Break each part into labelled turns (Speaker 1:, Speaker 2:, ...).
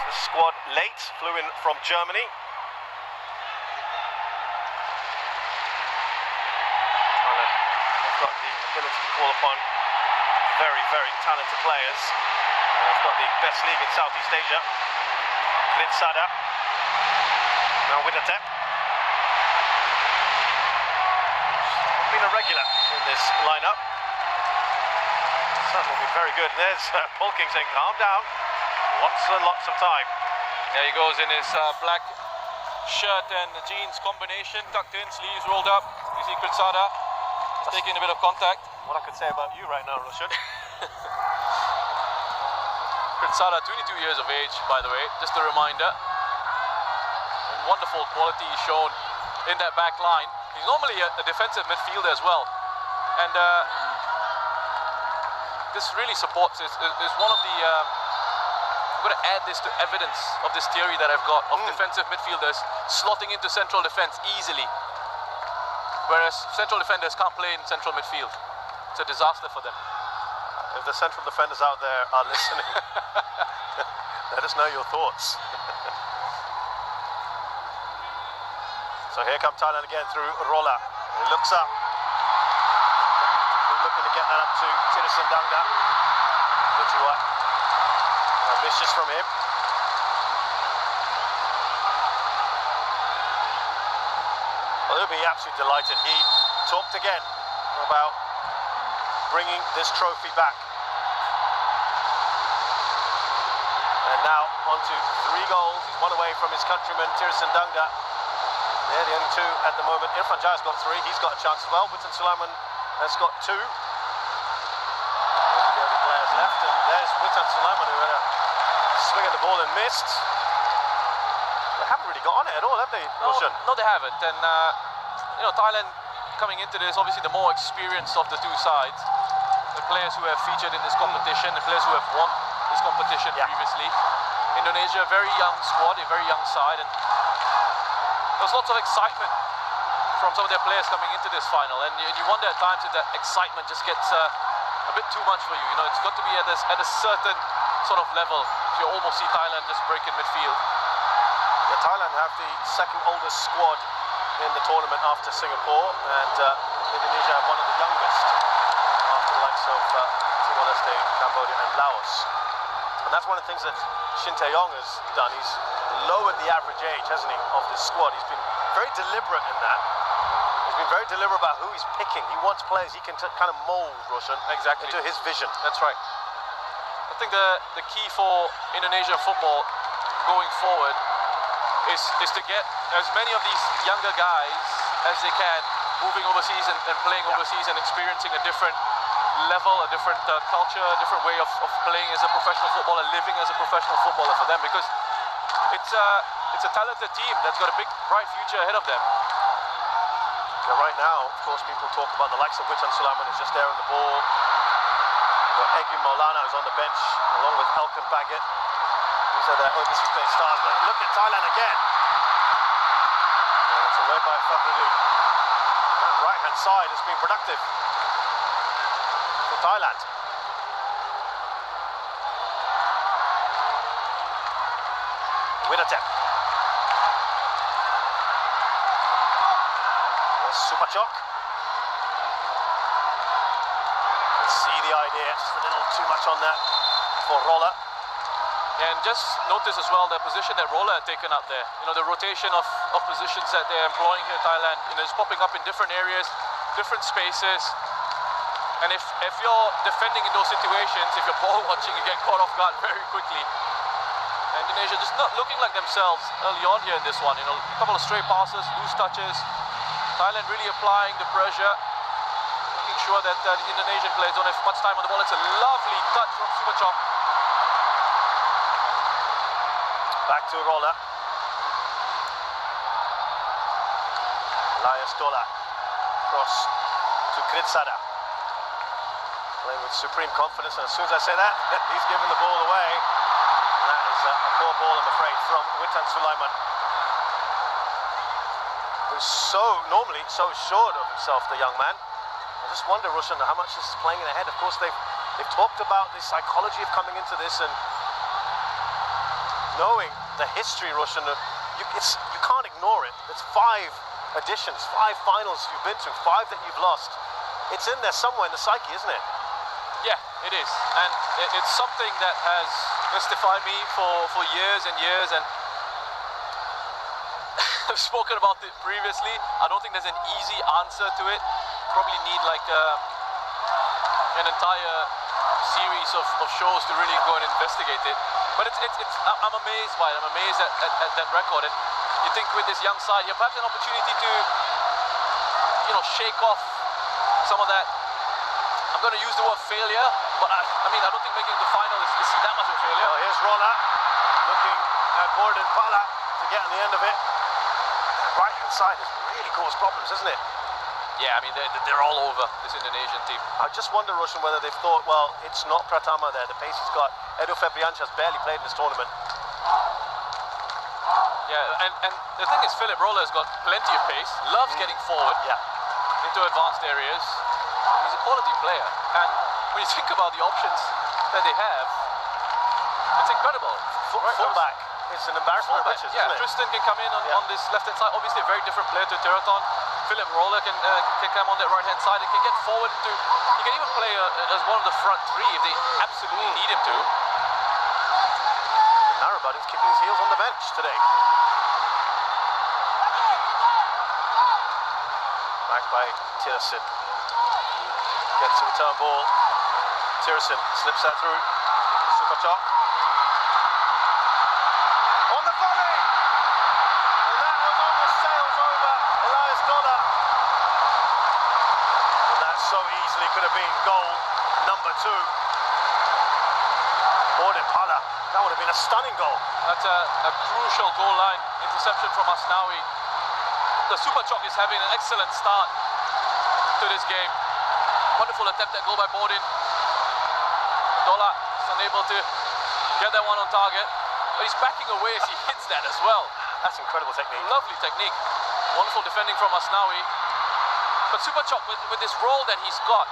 Speaker 1: the squad late, flew in from Germany. Thailand have got the ability to call upon very, very talented players. They've got the best league in Southeast Asia. Kritsada, now Widatep. Been a regular in this lineup. That will be very good. There's Paul King saying, calm down. Lots and lots of time.
Speaker 2: There he goes in his black shirt and jeans combination, tucked in, sleeves rolled up. You see Kritsada is taking a bit of contact.
Speaker 1: What I could say about you right now, Roshan.
Speaker 2: Kritsada, 22 years of age, by the way, just a reminder. And wonderful quality shown in that back line. He's normally a defensive midfielder as well. And this really supports, is one of the, I'm going to add this to evidence of this theory that I've got of defensive midfielders slotting into central defense easily. Whereas central defenders can't play in central midfield. It's a disaster for them.
Speaker 1: If the central defenders out there are listening, let us know your thoughts. So here come Thailand again through Rola. He looks up. Looking to get that up to Thirisan Dangda. Ambitious from him. Well, he'll be absolutely delighted. He talked again about bringing this trophy back. And now on to 3 goals. He's one away from his countryman, Thirisan Dangda. They're the only 2 at the moment. Irfan Jaya's got 3. He's got a chance as well. Witan Sulaiman has got 2. Those are the only players left. And there's Witan Sulaiman, who had a swing at the ball and missed. They haven't really got on it at all, have they, Roshan?
Speaker 2: No, they haven't. And, you know, Thailand coming into this, obviously the more experienced of the 2 sides. The players who have featured in this competition, the players who have won this competition previously. Indonesia, a very young squad, a very young side. And there's lots of excitement from some of their players coming into this final, and you wonder at times if that excitement just gets a bit too much for you. You know, it's got to be at a certain sort of level. You almost see Thailand just break in midfield.
Speaker 1: Yeah, Thailand have the 2nd oldest squad in the tournament after Singapore, and Indonesia have one of the youngest after the likes of Timor-Leste, Cambodia and Laos. And that's one of the things that Shin Tae-yong has done. He's lowered the average age, hasn't he, of this squad. He's been very deliberate in that. He's been very deliberate about who he's picking. He wants players he can kind of mould, Roshan, into his vision.
Speaker 2: That's right. I think the key for Indonesia football going forward is to get as many of these younger guys as they can moving overseas and playing overseas and experiencing a different level, a different culture, a different way of playing as a professional footballer, living as a professional footballer for them, because it's a talented team that's got a big, bright future ahead of them.
Speaker 1: Yeah, right now, of course, people talk about the likes of Witan Sulaiman who's just there on the ball. But Egy Maulana is on the bench, along with Elkan Baggett. These are their overseas playing stars. But look at Thailand again. And it's away by Fakhruddin. That right-hand side has been productive for Thailand. Widatep. There's Supachok. Let's see the idea, just a little too much on that for Rola.
Speaker 2: And just notice as well the position that Rola had taken up there. You know, the rotation of positions that they're employing here in Thailand, you know, is popping up in different areas, different spaces. And if you're defending in those situations, if you're ball watching, you get caught off guard very quickly. Indonesia just not looking like themselves early on here in this one. You know, a couple of stray passes, loose touches. Thailand really applying the pressure, making sure that the Indonesian players don't have much time on the ball. It's a lovely touch from Supachok.
Speaker 1: Back to Rola. Elias Dola. Cross to Kritsada. Playing with supreme confidence, and as soon as I say that, he's giving the ball away. And that is a poor ball, I'm afraid, from Witan Sulaiman, who's normally so sure of himself, the young man. I just wonder, Roshan, how much this is playing in the head. Of course, they've talked about the psychology of coming into this and knowing the history, Russian, you can't ignore it. It's 5 editions, 5 finals you've been to, 5 that you've lost. It's in there somewhere in the psyche, isn't it?
Speaker 2: Yeah, it is, and it's something that has mystified me for years and years, and I've spoken about it previously. I don't think there's an easy answer to it. Probably need like an entire series of shows to really go and investigate it. But I'm amazed by it. I'm amazed at that record. And you think with this young side, you have perhaps an opportunity to, shake off some of that. I'm going to use the word failure, but I mean, I don't think making the final is that much of a failure.
Speaker 1: Well, here's Rolla looking at Gordon Pala to get on the end of it. That right-hand side has really caused problems, hasn't it?
Speaker 2: Yeah, I mean, they're all over this Indonesian team.
Speaker 1: I just wonder, Russian, whether they've thought, well, it's not Pratama there. The pace he's got. Edo Febriancha's barely played in this tournament.
Speaker 2: Yeah, and the thing is, Philip Rolla has got plenty of pace, loves getting forward into advanced areas. He's a quality player, and when you think about the options that they have, it's incredible.
Speaker 1: Fullback, it's an embarrassment of riches, isn't it?
Speaker 2: Tristan can come in on this left-hand side. Obviously, a very different player to Teraton. Philip Rolla can come on that right-hand side and can get forward into. He can even play as one of the front 3 if they absolutely need him to.
Speaker 1: Narrowbud is kicking his heels on the bench today. Back by Tiersen. Gets a return ball. Tiersen slips that through. Superchok. On the volley! And that was almost sails over Elias Dollar. And that so easily could have been goal number 2. Gordon Pala. That would have been a stunning goal.
Speaker 2: That's a crucial goal line interception from Asnawi. The Superchok is having an excellent start to this game. Wonderful attempt at goal by Bodin. Dola is unable to get that one on target, but he's backing away as he hits that as well.
Speaker 1: That's incredible technique.
Speaker 2: Lovely technique. Wonderful defending from Asnawi. But Superchok, with this role that he's got,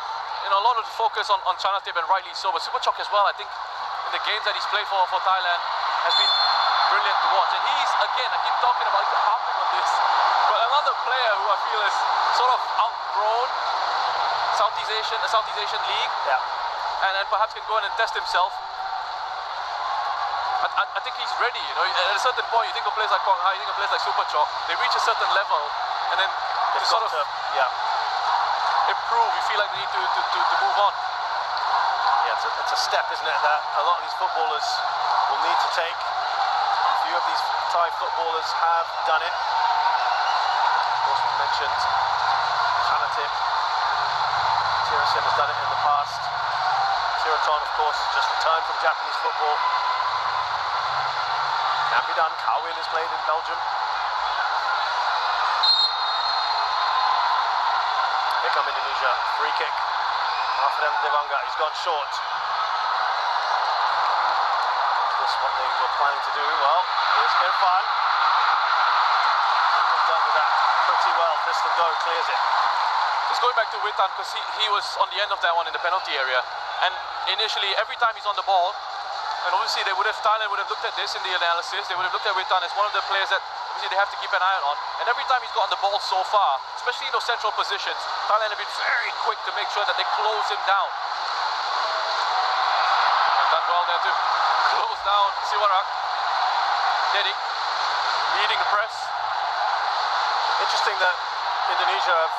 Speaker 2: a lot of the focus on Chanatip, and rightly so, but Superchok as well, I think, in the games that he's played for Thailand, has been brilliant to watch. And he's, again, I keep talking about harping on this, but another player who I feel is sort of outgrown Southeast Asian League, and perhaps can go in and test himself. I think he's ready, At a certain point, you think of players like Kwang Hai, you think of players like Superchok, they reach a certain level, and then to sort of improve, you feel like they need to move on.
Speaker 1: Yeah, it's a step, isn't it, that a lot of these footballers will need to take. A few of these Thai footballers have done it. Of course, we've mentioned Chanatip. Tiersen has done it in the past. Tiraton, of course, has just returned from Japanese football. Can be done. Kawin has played in Belgium. Here come Indonesia. Free kick. After Devanga, he's gone short. Is this what they were planning to do? Well, here's Irfan. They've dealt with that pretty well. Tristan Doe clears it.
Speaker 2: Just going back to Witan, because he was on the end of that one in the penalty area. And initially, every time he's on the ball, and obviously Thailand would have looked at this in the analysis, they would have looked at Witan as one of the players that obviously they have to keep an eye on. And every time he's gotten the ball so far, especially in those central positions, Thailand have been very quick to make sure that they close him down. They've done well there to close down Siwarak. Dedik leading the press.
Speaker 1: Interesting that Indonesia have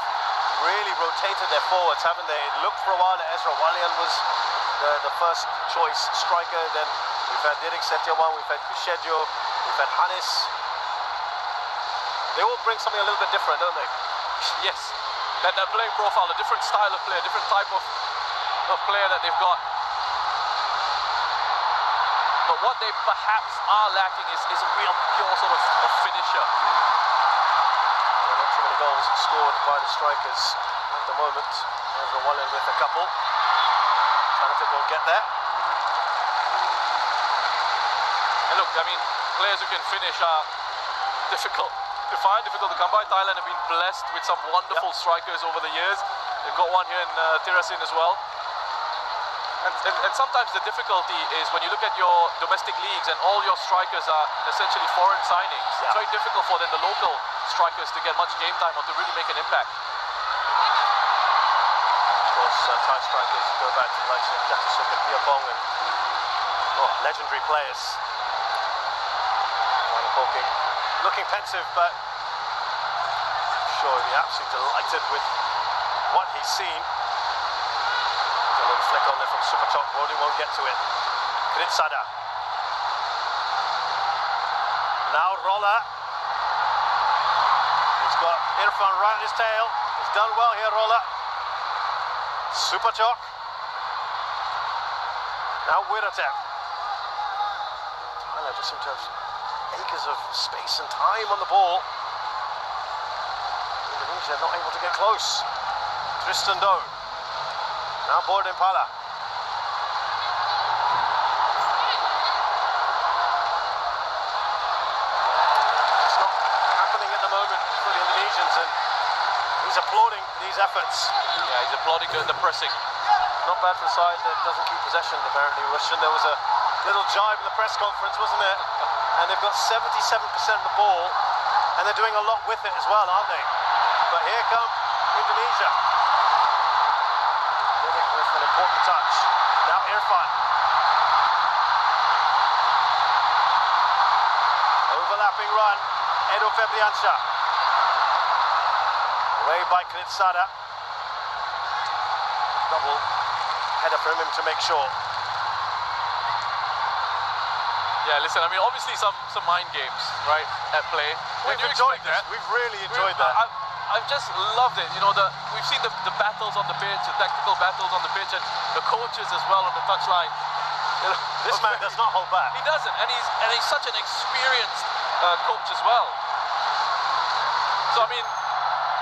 Speaker 1: really rotated their forwards, haven't they? It looked for a while that Ezra Walian was the first choice striker. Then we've had Didik Setiawan, we've had Kushedjo, we've had Hanis. They all bring something a little bit different, don't they?
Speaker 2: Yes, that playing profile, a different style of play, a different type of player that they've got. But what they perhaps are lacking is a real pure sort of finisher.
Speaker 1: Not too many goals scored by the strikers at the moment. Ezra Walian with a couple. Chanatip won't get there.
Speaker 2: And look, I mean, players who can finish are difficult to find, difficult to come by. Thailand have been blessed with some wonderful strikers over the years. They've got one here in Tirasin as well. And sometimes the difficulty is when you look at your domestic leagues and all your strikers are essentially foreign signings, it's very difficult for then the local strikers to get much game time or to really make an impact.
Speaker 1: Of course, Thai strikers go back to the likes of Jatusuk and Piapong and legendary players. Looking pensive, but I'm sure he'll be absolutely delighted with what he's seen. A little flick on there from Superchok. Bodin won't get to it. Kritsada. Now Roller. He's got Irfan right on his tail. He's done well here, Roller. Superchok. Now Wiratep. Thailand just seem to have acres of space and time on the ball. Indonesia not able to get close. Tristan Do. Now Bodin Pala. It's not happening at the moment for the Indonesians, and he's applauding these efforts.
Speaker 2: Yeah, he's applauding the pressing.
Speaker 1: Not bad for a side that doesn't keep possession, apparently. Russian, there was a little jibe in the press conference, wasn't there? And they've got 77% of the ball, and they're doing a lot with it as well, aren't they? But here come Indonesia. Didik with an important touch. Now Irfan. Overlapping run. Edo Febriansyah. Away by Kritsada. Double header for him to make sure.
Speaker 2: Yeah, listen, I mean, obviously some mind games, right, at play.
Speaker 1: We've enjoyed that. We've really enjoyed that.
Speaker 2: I've just loved it. You know, we've seen the battles on the pitch, the tactical battles on the pitch, and the coaches as well on the touchline. You know,
Speaker 1: this man does not hold back.
Speaker 2: He doesn't, and he's such an experienced coach as well. So I mean,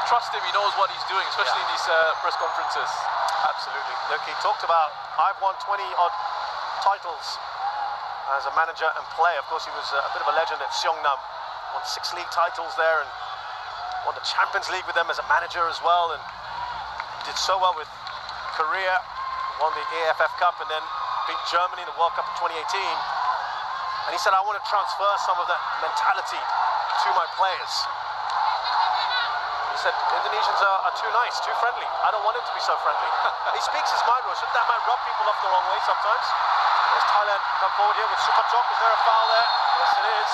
Speaker 2: trust him. He knows what he's doing, especially in these press conferences.
Speaker 1: Absolutely. Look, he talked about, I've won 20-odd titles as a manager and player. Of course, he was a bit of a legend at Seongnam. Won 6 league titles there and won the Champions League with them as a manager as well, and did so well with Korea, won the AFF Cup and then beat Germany in the World Cup in 2018. And he said, I want to transfer some of that mentality to my players. He said, Indonesians are too nice, too friendly. I don't want him to be so friendly. He speaks his mind, Roshan. That might rub people off the wrong way sometimes. There's Thailand come forward here with Superchok. Is there a foul there? Yes, it is.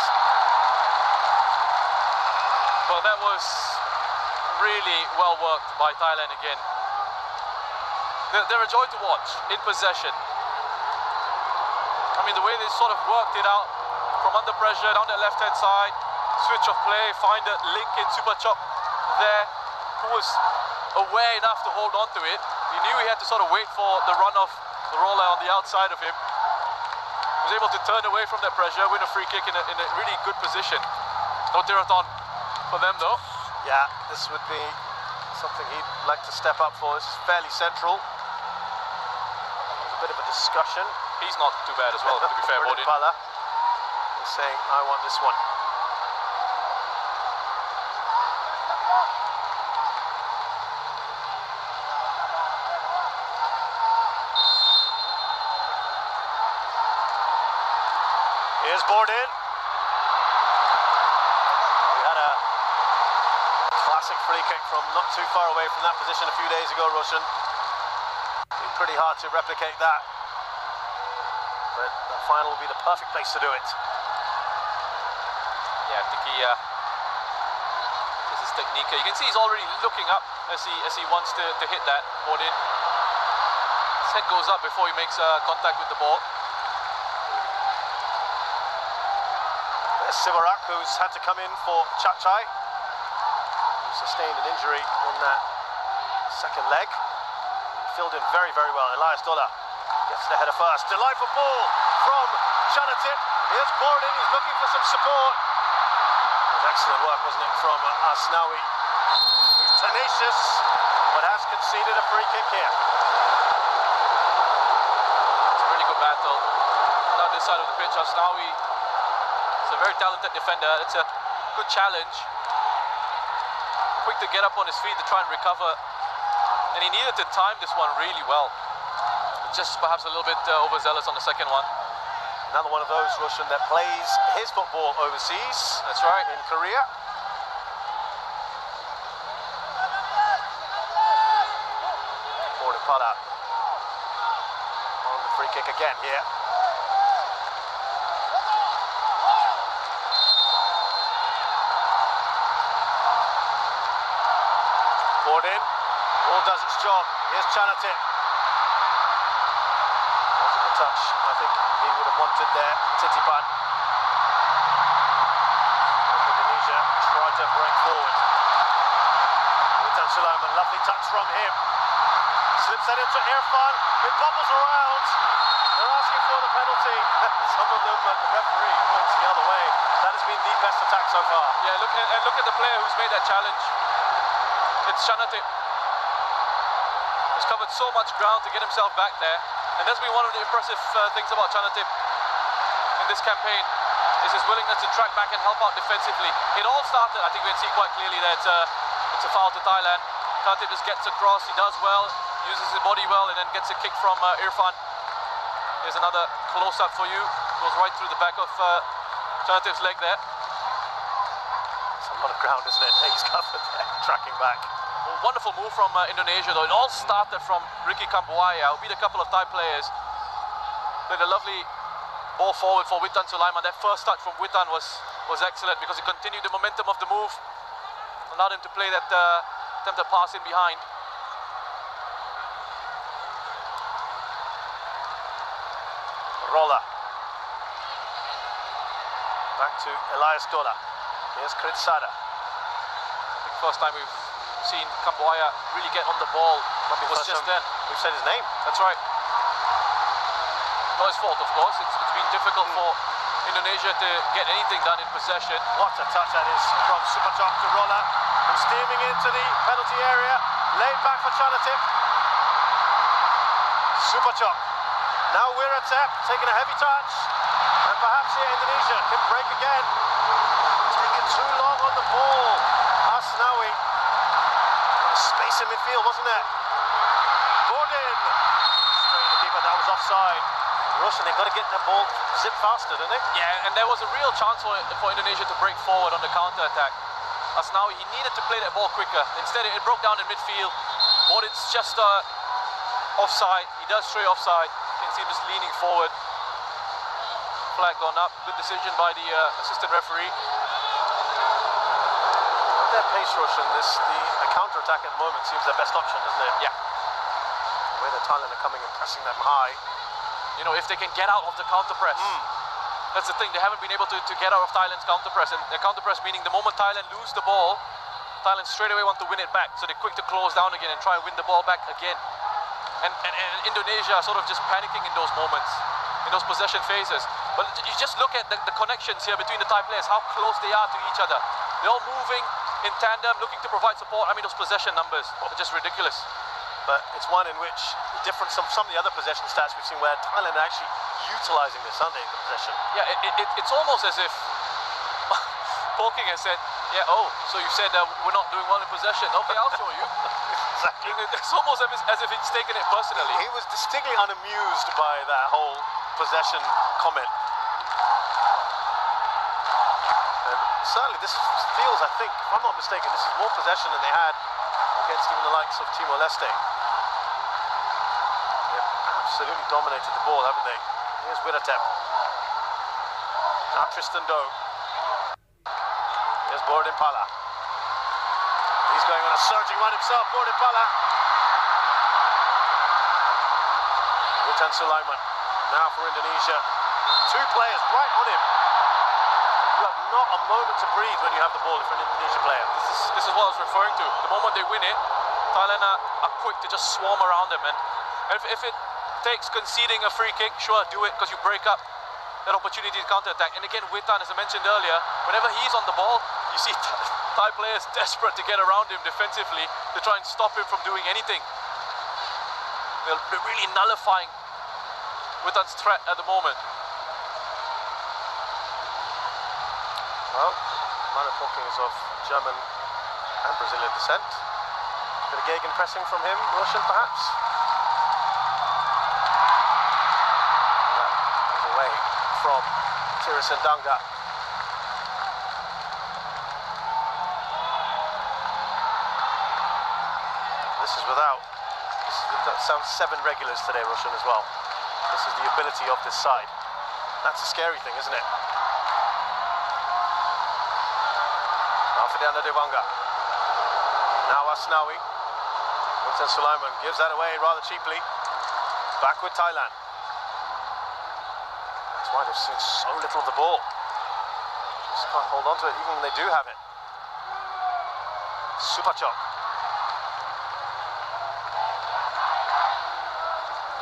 Speaker 2: Well, that was really well worked by Thailand again. They're a joy to watch, in possession. I mean, the way they sort of worked it out from under pressure, down that left-hand side, switch of play, find a link in Superchok there, who was aware enough to hold on to it. He knew he had to sort of wait for the run of the Roller on the outside of him. Was able to turn away from that pressure, win a free kick in a really good position. No Tirathon for them though.
Speaker 1: Yeah, this would be something he'd like to step up for. This is fairly central. A bit of a discussion.
Speaker 2: He's not too bad as well, to be fair.
Speaker 1: Bodin Pala is saying, I want this one. Here's Bodin. We had a classic free kick from not too far away from that position a few days ago, Roshan. It'd be pretty hard to replicate that. But the final will be the perfect place to do it.
Speaker 2: Yeah, I think he is his technique. You can see he's already looking up as he wants to hit that. Bodin. His head goes up before he makes contact with the ball.
Speaker 1: Sivarak, who's had to come in for Chachai, who sustained an injury in that second leg. He filled in very, very well. Elias Dola gets the header first. Delightful ball from Chanatit. Here's Bodin, he's looking for some support. It was excellent work, wasn't it, from Asnawi, who's tenacious, but has conceded a free kick here.
Speaker 2: It's a really good battle. Down this side of the pitch, Asnawi. He's a very talented defender. It's a good challenge. Quick to get up on his feet to try and recover. And he needed to time this one really well. just perhaps a little bit overzealous on the second one.
Speaker 1: Another one of those, Russian, that plays his football overseas.
Speaker 2: That's right.
Speaker 1: In Korea. PIALA on the free kick again here. Forward in. Ball does its job. Here's Chanatip. Wasn't a touch. I think he would have wanted there. Titipan. Indonesia tried to break forward. Sulaiman, lovely touch from him. Slips that into Irfan. It bobbles around. They're asking for the penalty. Some of them, but the referee points the other way. That has been the best attack so far.
Speaker 2: Yeah, look at the player who's made that challenge. It's Chanatip. He's covered so much ground to get himself back there, and that's been one of the impressive things about Chanatip in this campaign, is his willingness to track back and help out defensively. It all started, I think we can see quite clearly that it's a foul to Thailand. Chanatip just gets across, he does well, uses his body well, and then gets a kick from Irfan. Here's another close-up for you. Goes right through the back of Chanatip's leg there.
Speaker 1: It's a lot of ground, isn't it? He's covered there, tracking back.
Speaker 2: A wonderful move from Indonesia, though. It all started from Ricky Kambuaya, who beat a couple of Thai players. Played a lovely ball forward for Witan Sulaiman. That first touch from Witan was excellent because it continued the momentum of the move. Allowed him to play that attempted pass in behind.
Speaker 1: Roller. Back to Elias Dola. Here's Kritsada.
Speaker 2: I think first time we've seen Kambuaya really get on the ball was just then.
Speaker 1: We've said his name.
Speaker 2: That's right. Not his fault, of course. It's been difficult for Indonesia to get anything done in possession.
Speaker 1: What a touch that is from Supachok to Roller. Who's steaming into the penalty area. Laid back for Chanatip. Supachok. Now Wiratep taking a heavy touch. And perhaps here Indonesia can break again. Taking too long on the ball. Asnawi. Space in midfield, wasn't there? Gordon. Straight in the keeper, that was offside. Russian, they've got to get the ball zip faster, don't they?
Speaker 2: Yeah, and there was a real chance for Indonesia to break forward on the counter-attack. Asnawi, he needed to play that ball quicker. Instead, it broke down in midfield. Gordon's just offside. He does stray offside. You can see him just leaning forward. Flag gone up. Good decision by the assistant referee.
Speaker 1: Their pace, Russian, the counter-attack at the moment seems their best option, doesn't it?
Speaker 2: Yeah.
Speaker 1: The way that Thailand are coming and pressing them high.
Speaker 2: You know, if they can get out of the counter-press. That's the thing, they haven't been able to get out of Thailand's counter-press. And the counter-press meaning the moment Thailand lose the ball, Thailand straight away want to win it back. So they're quick to close down again and try and win the ball back again. And Indonesia are sort of just panicking in those moments, in those possession phases. But you just look at the connections here between the Thai players, how close they are to each other. They're all moving in tandem, looking to provide support. I mean, those possession numbers are just ridiculous.
Speaker 1: But it's one in which, different some of the other possession stats we've seen where Thailand are actually utilising this, aren't they, the possession?
Speaker 2: Yeah, it's almost as if Polking has said, yeah, oh, so you said we're not doing well in possession. Okay, I'll show you.
Speaker 1: Exactly.
Speaker 2: It's almost as if he's taken it personally.
Speaker 1: He was distinctly unamused by that whole possession comment. And certainly this feels, I think, if I'm not mistaken, this is more possession than they had against even the likes of Timor-Leste. They've absolutely dominated the ball, haven't they? Here's Wiratep. Now Tristan Doe. Here's Borodin Pala. He's going on a surging run himself, Borodin Pala. Witan Sulaiman. Now for Indonesia. Two players right on him. You have not a moment to breathe when you have the ball for an Indonesian player.
Speaker 2: This is what I was referring to. The moment they win it, Thailand are quick to just swarm around them. And if it takes conceding a free kick, sure, do it, because you break up that opportunity to counter-attack. And again, Witan, as I mentioned earlier, whenever he's on the ball, you see Thai players desperate to get around him defensively to try and stop him from doing anything. They're really nullifying Witan's threat at the moment.
Speaker 1: Well, Manu Polking is of German and Brazilian descent. A bit of Gegenpressing from him, Russian perhaps. from Tirisindanga. This is without some 7 regulars today, Roshan, as well. This is the ability of this side. That's a scary thing, isn't it? Now Fidana Devanga. Now Asnawi. Vincent Sulaiman gives that away rather cheaply. Back with Thailand. That's why they've seen so little of the ball. Just can't hold on to it even when they do have it. Supachok.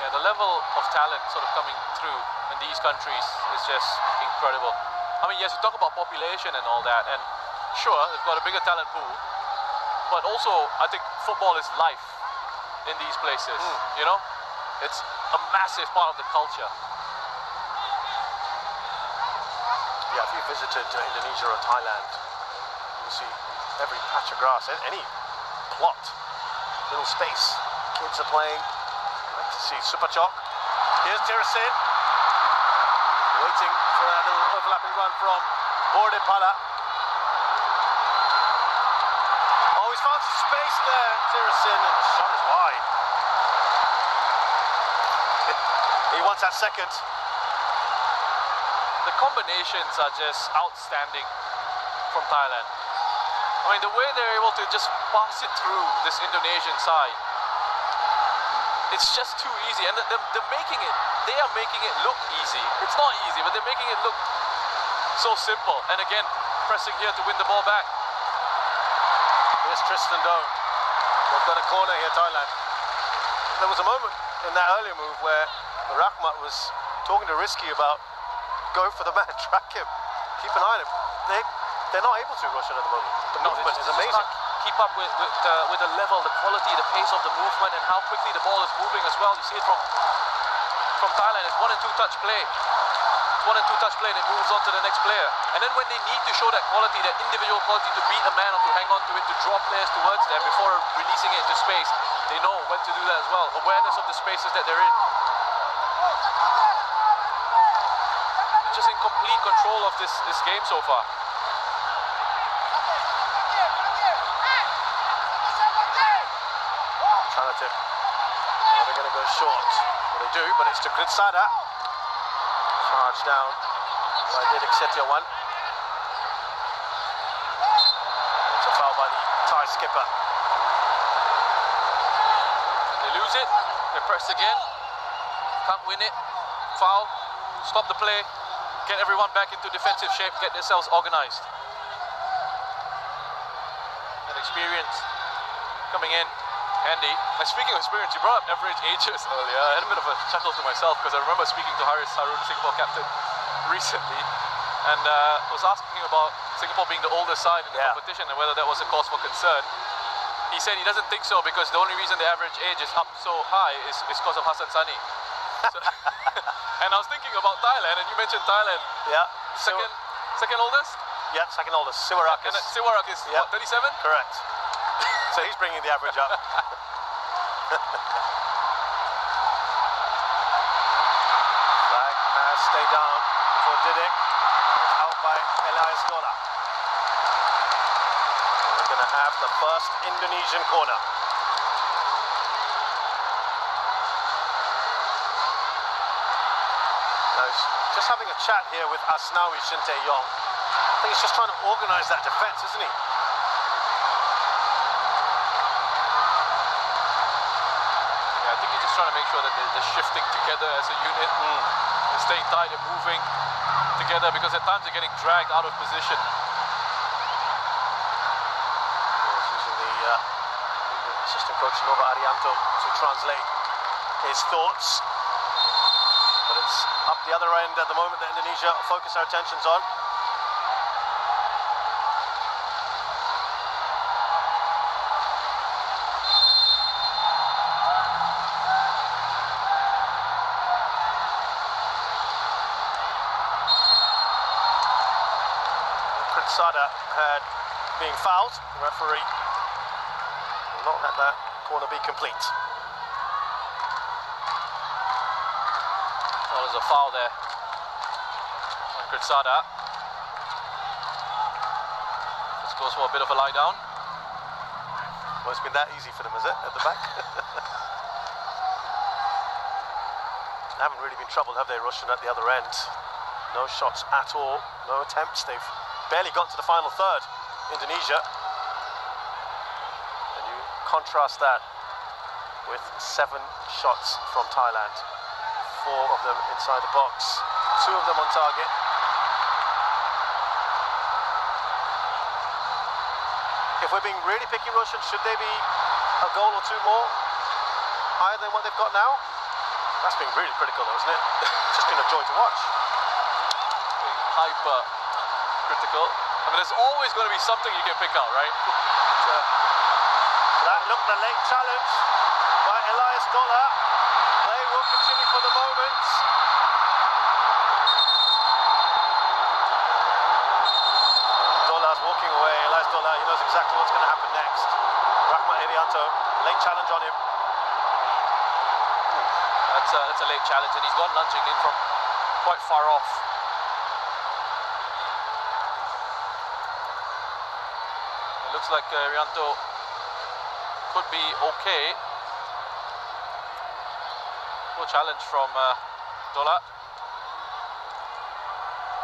Speaker 2: Yeah, the level of talent sort of coming through in these countries is just incredible. I mean, yes, you talk about population and all that, and sure, they've got a bigger talent pool, but also I think football is life in these places, you know? It's a massive part of the culture.
Speaker 1: Yeah, if you visited Indonesia or Thailand, you see every patch of grass, any plot, little space, kids are playing. Great to see. Supachok. Here's Tirasin, waiting for that little overlapping run from PIALA. Oh, he's found some space there, Tirasin, and the shot is wide. He wants that second.
Speaker 2: The combinations are just outstanding from Thailand. I mean, the way they're able to just pass it through this Indonesian side, it's just too easy. And they're making it, they are making it look easy. It's not easy, but they're making it look so simple. And again, pressing here to win the ball back.
Speaker 1: Here's Tristan Doe. They've got a corner here, Thailand. There was a moment in that earlier move where Rahmat was talking to Rizky about go for the man, track him, keep an eye on him. They're not able to, Roshan, at the moment. The movement is amazing.
Speaker 2: Keep up with the level, the quality, the pace of the movement, and how quickly the ball is moving as well. You see it from Thailand. It's 1 and 2 touch play. It's 1 and 2 touch play, and it moves on to the next player. And then when they need to show that quality, that individual quality to beat a man or to hang on to it, to draw players towards them before releasing it into space, they know when to do that as well. Awareness of the spaces that they're in. They're just in complete control of this game so far.
Speaker 1: Tip. Well, they're going to go short. Well, they do, but it's to Kritsada. Charged down by Didik Setiawan. It's a foul by the Thai skipper.
Speaker 2: They lose it. They press again. Can't win it. Foul. Stop the play. Get everyone back into defensive shape. Get themselves organized. And experience coming in. Handy. And speaking of experience, you brought up average ages earlier. I had a bit of a chuckle to myself because I remember speaking to Haris Harun, Singapore captain, recently, and was asking him about Singapore being the oldest side in the competition and whether that was a cause for concern. He said he doesn't think so because the only reason the average age is up so high is because of Hassan Sani. So, and I was thinking about Thailand, and you mentioned Thailand.
Speaker 1: Yeah.
Speaker 2: Second oldest?
Speaker 1: Yeah, second oldest. Siwarak is...
Speaker 2: Siwarak is what, 37?
Speaker 1: Correct. So he's bringing the average up. Flag has stayed down for Didik. It's out by Elias Gola. So we're going to have the first Indonesian corner. Now he's just having a chat here with Asnawi Shintae-yong. I think he's just trying to organise that defence, isn't he?
Speaker 2: Trying to make sure that they're shifting together as a unit, and staying tight and moving together, because at times they're getting dragged out of position.
Speaker 1: Using the assistant coach Nova Arianto to translate his thoughts, but it's up the other end at the moment that Indonesia focus our attentions on. Sada had being fouled. The referee will not let that corner be complete.
Speaker 2: Well, there's a foul there. Sada. This goes for a bit of a lie down.
Speaker 1: Well, it's been that easy for them, is it, at the back? They haven't really been troubled, have they, Russian at the other end? No shots at all, no attempts. They've barely got to the final third, Indonesia. And you contrast that with 7 shots from Thailand. 4 of them inside the box, 2 of them on target. If we're being really picky, Russian, should they be a goal or 2 more higher than what they've got now? That's been really critical, though, isn't it? It's just been a joy to watch.
Speaker 2: Being hyper critical. I mean, there's always going to be something you can pick out, right?
Speaker 1: That looked a late challenge by Elias Dola. Play will continue for the moment. Dola's walking away. Elias Dola, he knows exactly what's going to happen next. Rahmat Irianto, late challenge on him.
Speaker 2: That's a late challenge, and he's gone lunging in from quite far off. It looks like Irianto could be okay. Full challenge from Dola.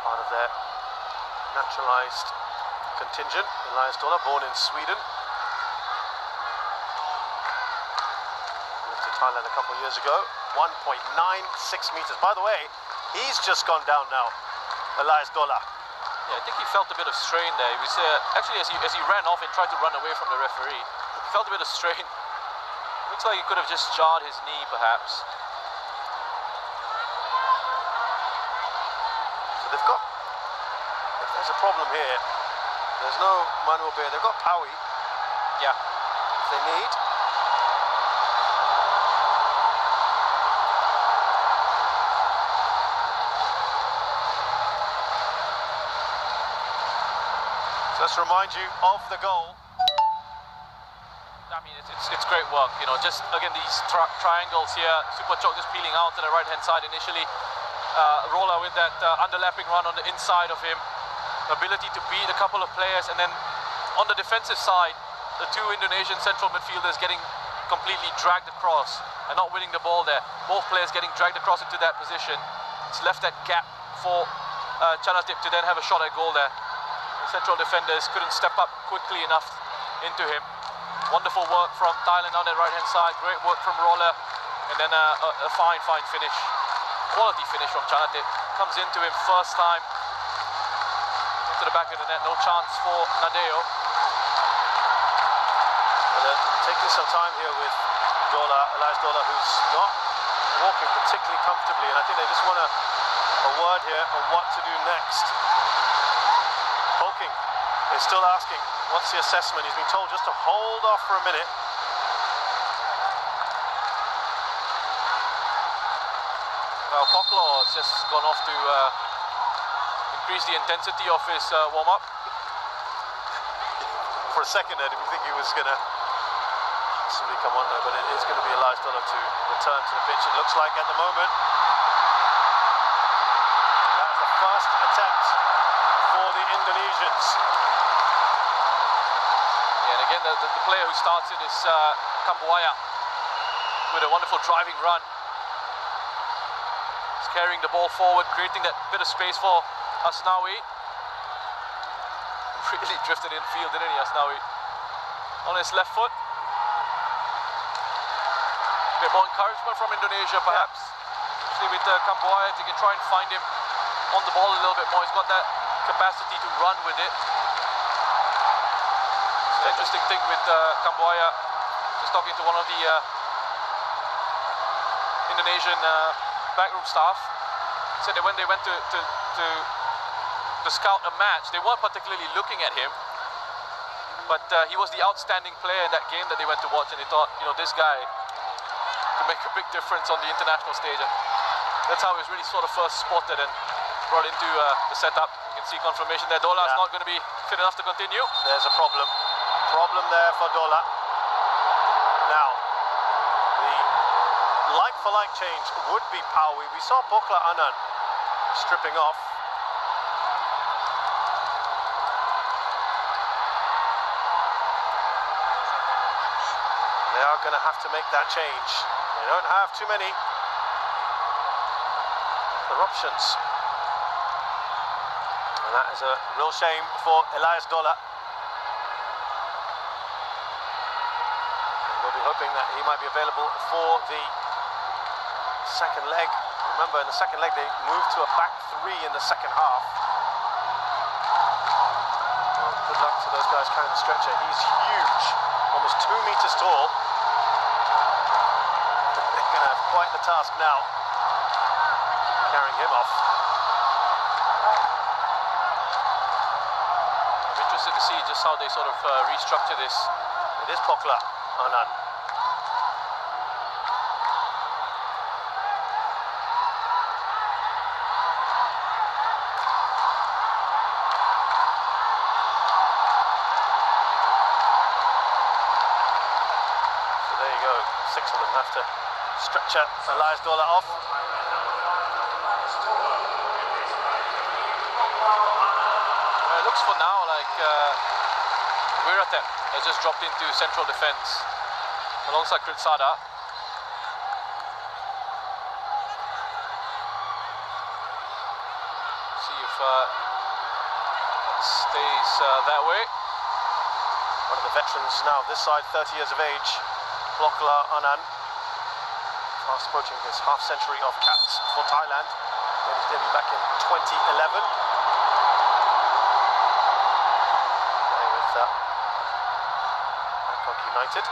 Speaker 1: Part of their naturalised contingent. Elias Dola, born in Sweden. Moved to Thailand a couple of years ago. 1.96 meters. By the way, he's just gone down now, Elias Dola.
Speaker 2: Yeah, I think he felt a bit of strain there. He was actually, as he ran off and tried to run away from the referee, he felt a bit of strain. Looks like he could have just jarred his knee, perhaps.
Speaker 1: So they've got, if there's a problem here, there's no Manuel Bear. They've got Paui.
Speaker 2: Yeah.
Speaker 1: If they need. Let's remind you of the goal.
Speaker 2: I mean, it's great work, you know, just again these triangles here, Super Chok just peeling out to the right hand side initially, Roller with that underlapping run on the inside of him, ability to beat a couple of players, and then on the defensive side, the 2 Indonesian central midfielders getting completely dragged across and not winning the ball there. Both players getting dragged across into that position. It's left that gap for Chanatip to then have a shot at goal there. The central defenders couldn't step up quickly enough into him. Wonderful work from Thailand on the right-hand side. Great work from Roller. And then a fine finish. Quality finish from Chanatip. Comes into him first time. Into the back of the net. No chance for Nadeo.
Speaker 1: Well, they're taking some time here with Dola, Elias Dola, who's not walking particularly comfortably. And I think they just want a word here on what to do next. Poking is still asking, what's the assessment? He's been told just to hold off for a minute.
Speaker 2: Well, Poklo has just gone off to increase the intensity of his warm-up.
Speaker 1: For a second there, did we think he was going to possibly come on there, but it is going to be Elias Dola to return to the pitch, it looks like at the moment. That's the first attempt for the Indonesians.
Speaker 2: Yeah, and again, the player who starts it is Kambuaya with a wonderful driving run. He's carrying the ball forward, creating that bit of space for Asnawi. Really drifted in field, didn't he, Asnawi? On his left foot. A bit more encouragement from Indonesia, perhaps. Especially with Kambuaya, they can try and find him on the ball a little bit more. He's got that capacity to run with it. The interesting thing with Kambuaya, just talking to one of the Indonesian backroom staff, said that when they went to scout a match, they weren't particularly looking at him, but he was the outstanding player in that game that they went to watch, and they thought, you know, this guy could make a big difference on the international stage, and that's how he was really sort of first spotted and brought into the setup. You can see confirmation there. Dola is not going to be fit enough to continue.
Speaker 1: There's a problem there for Dola. Now, the like-for-like change would be Paui. We saw Pokla Anand stripping off. going to have to make that change. They don't have too many other options. And that is a real shame for Elias Dola. And we'll be hoping that he might be available for the second leg. Remember, in the second leg, they moved to a back three in the second half. Well, good luck to those guys carrying the stretcher. He's huge, almost 2 meters tall. They're going to have quite the task now, carrying him off.
Speaker 2: I'm interested to see just how they sort of restructure this.
Speaker 1: It is Pokla Anand. Six of them have to stretch out Elias Dola off.
Speaker 2: It looks for now like Wiratep has just dropped into central defence alongside Kritsada. See if it stays that way.
Speaker 1: One of the veterans now this side, 30 years of age. Pokla Anand, fast approaching his half-century of caps for Thailand. Made his debut back in 2011. Playing with Bangkok United.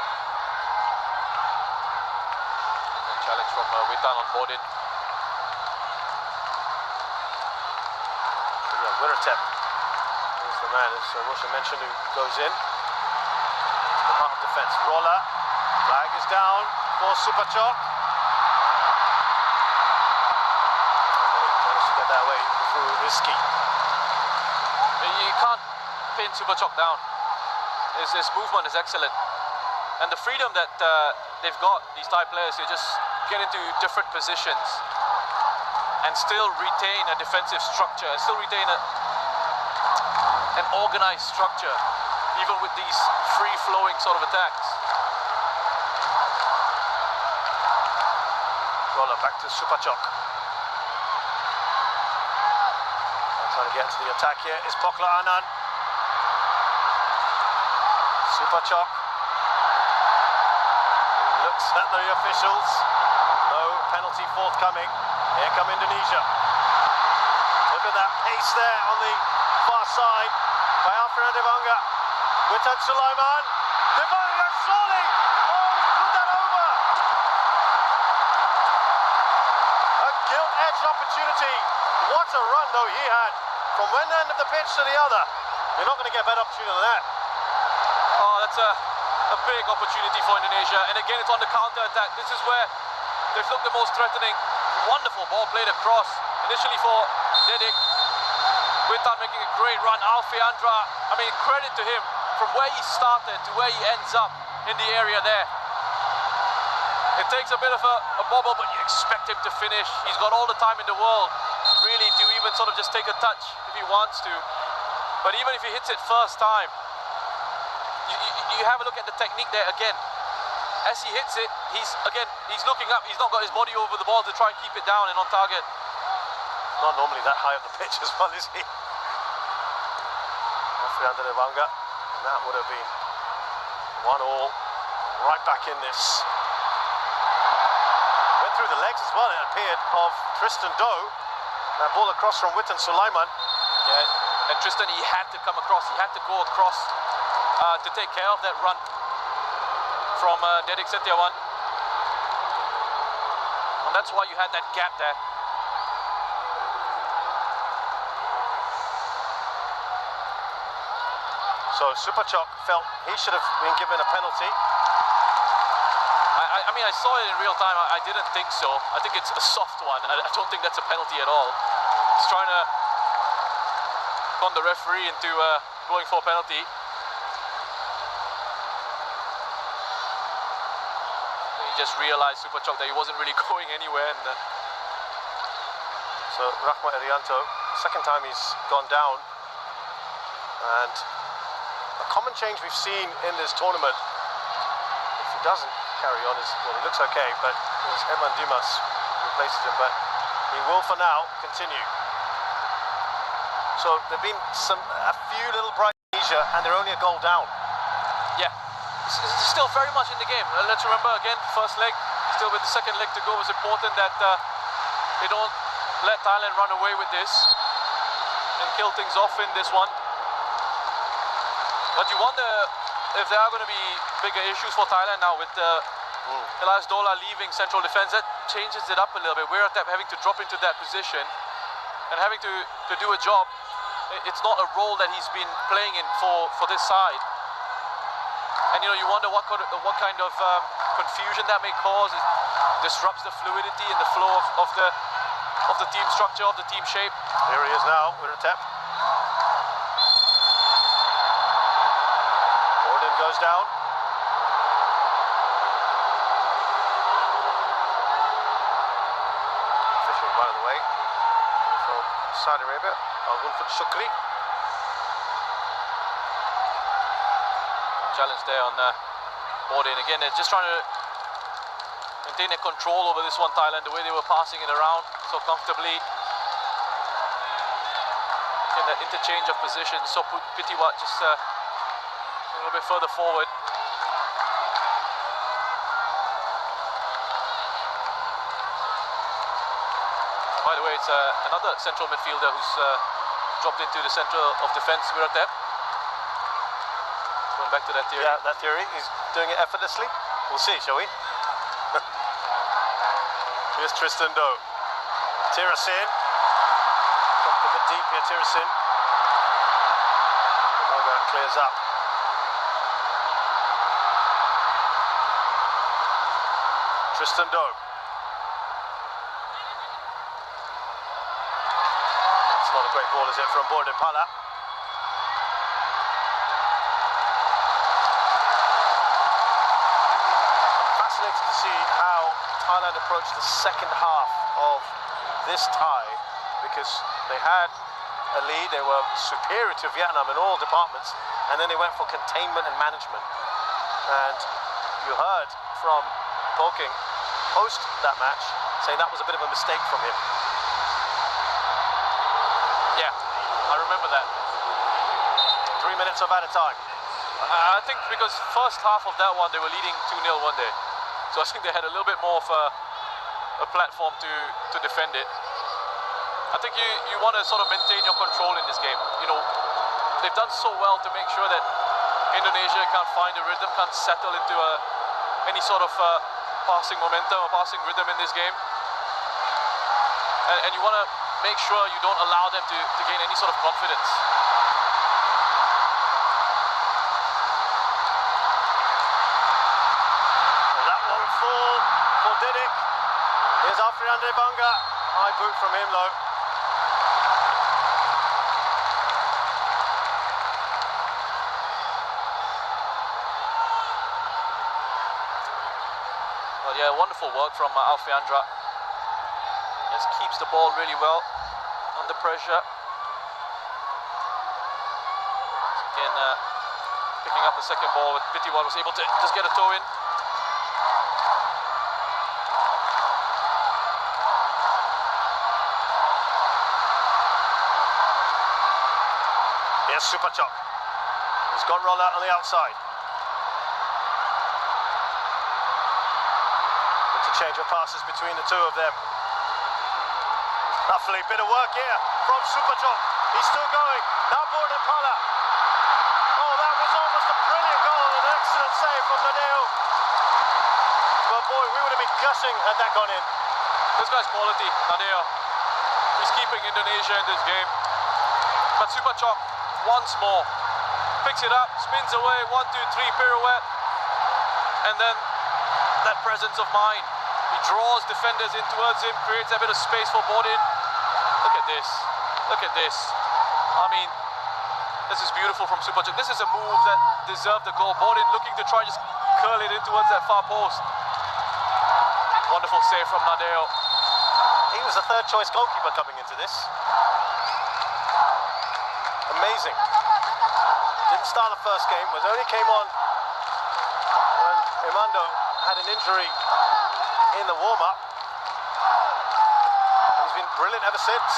Speaker 2: A challenge from Witan on board in.
Speaker 1: Yeah, Wiratep is the man, as Roshan mentioned, who goes in to the heart of defence. Roller. Flag is down for Supachok. Managed to get that away through Risky.
Speaker 2: You can't pin Supachok down. His movement is excellent. And the freedom that they've got, these Thai players, they just get into different positions and still retain a defensive structure, and still retain an organized structure, even with these free-flowing sort of attacks.
Speaker 1: Roller back to Supachok. Trying to get to the attack here is Pokla Anand. Supachok. He looks at the officials. No penalty forthcoming. Here come Indonesia. Look at that pace there on the far side by Alfred Devanga. Witan Sulaiman. Devanga surely! Oh, he's put that over! A gilt-edged opportunity. What a run though he had from one end of the pitch to the other. You're not going to get a better opportunity than that.
Speaker 2: Oh, that's a big opportunity for Indonesia. And again, it's on the counter-attack. This is where they've looked the most threatening. Wonderful ball played across. Initially for Dedik. Witan making a great run. Alfiandra, I mean, credit to him. From where he started to where he ends up in the area there. It takes a bit of a bobble, but you expect him to finish. He's got all the time in the world, really, to even sort of just take a touch if he wants to. But even if he hits it first time, you have a look at the technique there again. As he hits it, he's looking up. He's not got his body over the ball to try and keep it down and on target.
Speaker 1: Not normally that high up the pitch as well, is he? Alfred Devanga. And that would have been 1-1, right back in this. Went through the legs as well, it appeared, of Tristan Doe. That ball across from Witan Sulaiman.
Speaker 2: Yeah, and Tristan, he had to come across, he had to go across to take care of that run from Dedik Setiawan. And that's why you had that gap there.
Speaker 1: So Supachok felt he should have been given a penalty.
Speaker 2: I mean, I saw it in real time. I didn't think so. I think it's a soft one. I don't think that's a penalty at all. He's trying to con the referee into going for a penalty. He just realized, Supachok, that he wasn't really going anywhere. And,
Speaker 1: so Rahmat Irianto, second time he's gone down. And a common change we've seen in this tournament, if he doesn't carry on. Well, he looks okay, but it was Eman Dimas who replaces him, but he will for now continue. So there've been a few little bright Indonesia, and they're only a goal down.
Speaker 2: Yeah, it's still very much in the game. Let's remember again, first leg, still with the second leg to go, was important that they don't let Thailand run away with this and kill things off in this one. But you wonder if there are going to be bigger issues for Thailand now with Elias Dola leaving central defense. That changes it up a little bit. We're having to drop into that position and having to do a job. It's not a role that he's been playing in for this side. And you wonder what kind of confusion that may cause. It disrupts the fluidity and the flow of the team structure, of the team shape.
Speaker 1: Here he is now with Ratep. Gordon goes down. Fishing, by the way, from Saudi Arabia. Al-Ghunfat Shukri.
Speaker 2: Challenge there on Borden. Again, they're just trying to maintain their control over this one, Thailand, the way they were passing it around so comfortably. In that interchange of positions, so Pitiwat just a little bit further forward. By the way, it's another central midfielder who's dropped into the center of defense, Wiratep. Going back to that theory.
Speaker 1: Yeah, that theory. He's doing it effortlessly. We'll see, shall we? Here's Tristan Doe. Tirasin. Dropped a bit deep here, Tirasin. Boga clears up. Tristan Doe. It's not a great ball, is it, from Borden Pala? Fascinated to see how Thailand approached the second half of this tie, because they had a lead, they were superior to Vietnam in all departments, and then they went for containment and management. And you heard from Poking post that match saying that was a bit of a mistake from him.
Speaker 2: Yeah, I remember that.
Speaker 1: 3 minutes of added time.
Speaker 2: I think because first half of that one they were leading 2-0 one day. So I think they had a little bit more of a platform to defend it. I think you want to sort of maintain your control in this game. They've done so well to make sure that Indonesia can't find a rhythm, can't settle into any sort of passing momentum or passing rhythm in this game. And you want to make sure you don't allow them to gain any sort of confidence.
Speaker 1: For Didik. Here's Afriande Banga. High boot from him though.
Speaker 2: Well, yeah, wonderful work from Alfiandra. Just keeps the ball really well under pressure. Again, picking up the second ball with Pitiwat, was able to just get a toe in.
Speaker 1: Here's Supachok. He's got Roller on the outside. Interchange of passes between the two of them. Lovely bit of work here from Supachok. He's still going. Now Borden Pala. Oh, that was almost a brilliant goal. An excellent save from Nadeo. But boy, we would have been gushing had that gone in.
Speaker 2: This guy's quality, Nadeo. He's keeping Indonesia in this game. But Supachok, once more, picks it up, spins away, 1, 2, 3 pirouette, and then that presence of mind. He draws defenders in towards him, creates a bit of space for Borden. Look at this, look at this. I mean, this is beautiful from Supachok. This is a move that deserved the goal. Borden looking to try and just curl it in towards that far post. Wonderful save from Nadeo.
Speaker 1: He was the third choice goalkeeper coming into this. Amazing. Didn't start the first game, was only came on when Imando had an injury in the warm-up. He's been brilliant ever since.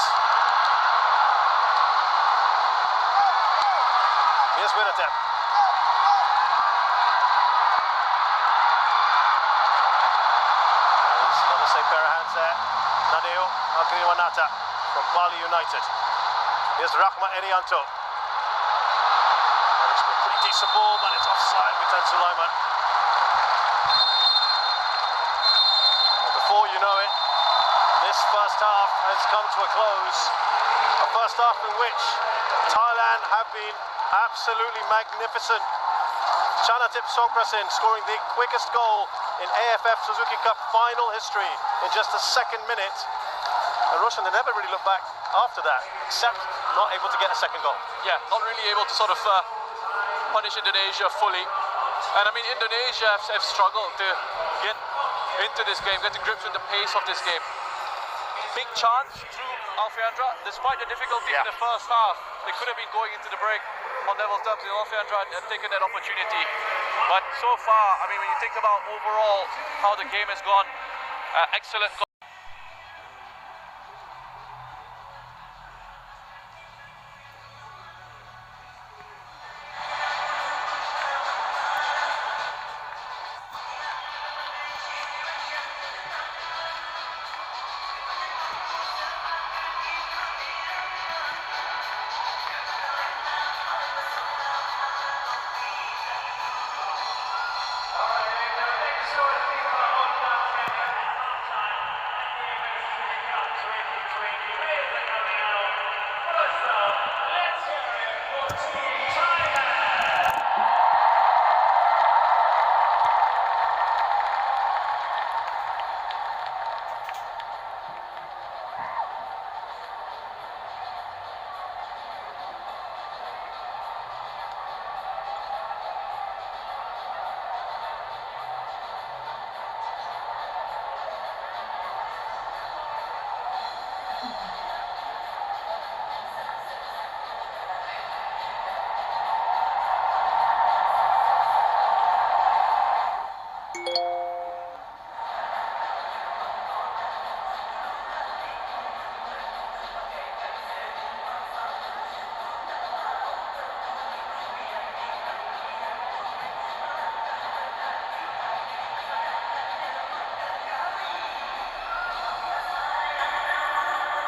Speaker 1: Here's Winnatep. There's another safe pair of hands there. Nadeo Agriwanata from Bali United. Here's Rahma Erianto. That looks to be a pretty decent ball, but it's offside with Tan Sulaiman. And before you know it, this first half has come to a close. A first half in which Thailand have been absolutely magnificent. Chanatip Songkrasin scoring the quickest goal in AFF Suzuki Cup final history in just the second minute. And Roshan, they never really looked back after that, except not able to get a second goal.
Speaker 2: Yeah, not really able to sort of punish Indonesia fully. And I mean, Indonesia have struggled to get into this game, get to grips with the pace of this game. Big chance through Alfiandra, despite the difficulty in the first half. They could have been going into the break on level terms, and Alfiandra had taken that opportunity. But so far, I mean, when you think about overall how the game has gone, excellent.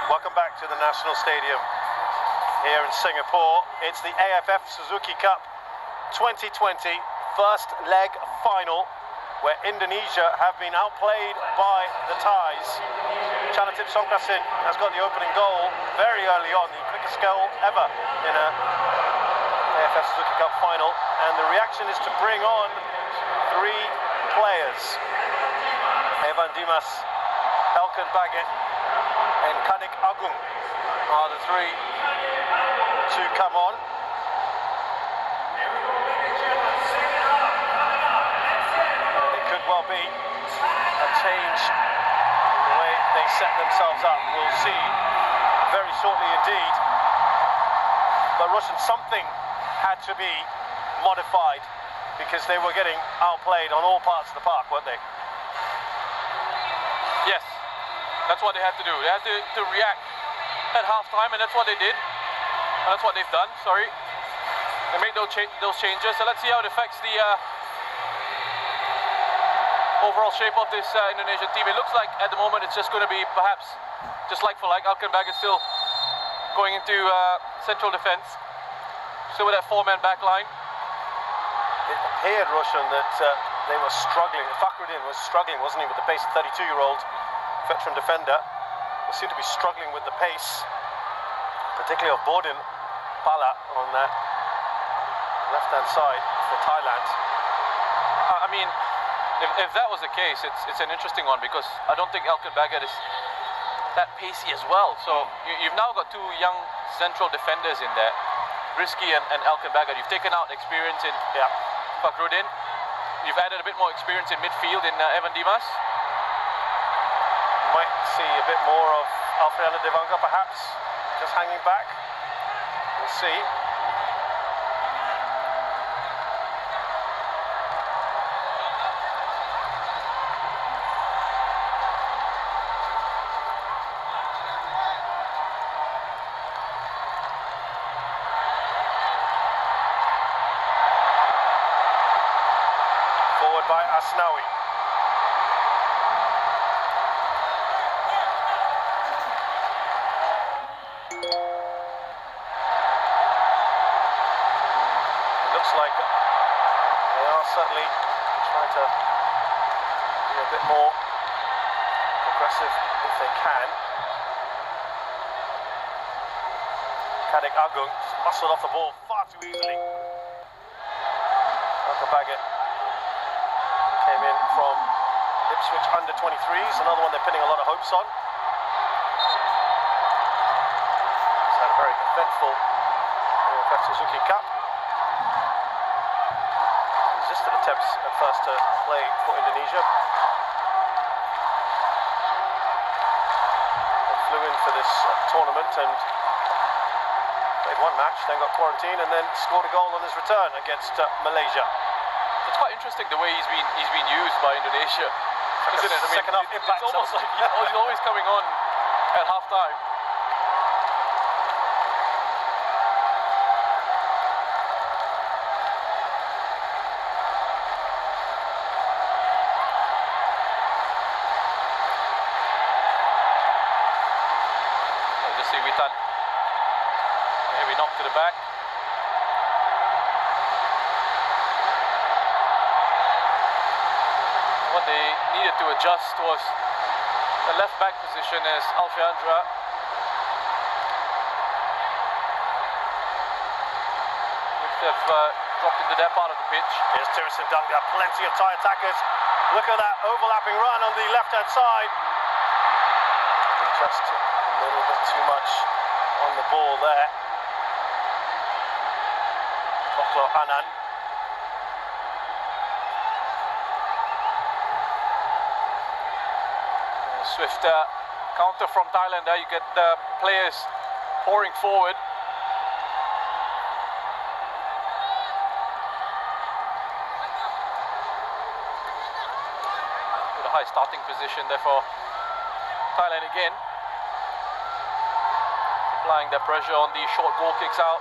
Speaker 1: Welcome back to the National Stadium here in Singapore. It's the AFF Suzuki Cup 2020 first leg final, where Indonesia have been outplayed by the Thais. Chanatip Songkrasin has got the opening goal very early on, the quickest goal ever in a AFF Suzuki Cup final, and the reaction is to bring on three players. Evan Dimas, Elkan Baggett and Kanik Agung are the three to come on. It could well be a change in the way they set themselves up. We'll see very shortly indeed. But Russian, something had to be modified because they were getting outplayed on all parts of the park, weren't they?
Speaker 2: Yes. That's what they had to do. They had to react at halftime, and that's what they did. And that's what they've done. Sorry, they made those changes. So let's see how it affects the overall shape of this Indonesian team. It looks like at the moment it's just going to be perhaps just like for like. Elkan Baggett still going into central defence, still with that four-man back line.
Speaker 1: It appeared, Roshan, that they were struggling. Fakhruddin was struggling, wasn't he, with the pace of 32-year-old veteran defender. They seem to be struggling with the pace, particularly of Bordin Pala on that left-hand side for Thailand.
Speaker 2: I mean, if that was the case, it's an interesting one, because I don't think Elkan Baggett is that pacey as well. So you've now got two young central defenders in there, Rizky and Elkan Baggett. You've taken out experience in Fakhruddin. You've added a bit more experience in midfield in Evan Dimas.
Speaker 1: Might see a bit more of Alfredo Devanga perhaps, just hanging back. We'll see. by Asnawi. It looks like they are certainly trying to be a bit more aggressive if they can. Kadek Agung just muscled off the ball far too easily. Baggett came in from Ipswich under 23s, another one they're pinning a lot of hopes on. He's had a very eventful Suzuki Cup. Resisted attempts at first to play for Indonesia. They flew in for this tournament and played one match, then got quarantined, and then scored a goal on his return against Malaysia.
Speaker 2: It's quite interesting the way he's been used by Indonesia, isn't it? I mean,
Speaker 1: second half impact.
Speaker 2: It's almost like he's always coming on at half time. Just see Witan. Here we knock to the back. What they needed to adjust was the left back position as Alfiandra. Which have dropped into that part of the pitch.
Speaker 1: Here's Tirison Dunga, plenty of Thai attackers. Look at that overlapping run on the left-hand side. Just a little bit too much on the ball there. Oklo Anan.
Speaker 2: Swift counter from Thailand there. You get the players pouring forward. With a high starting position there for Thailand again. Applying their pressure on the short goal kicks out.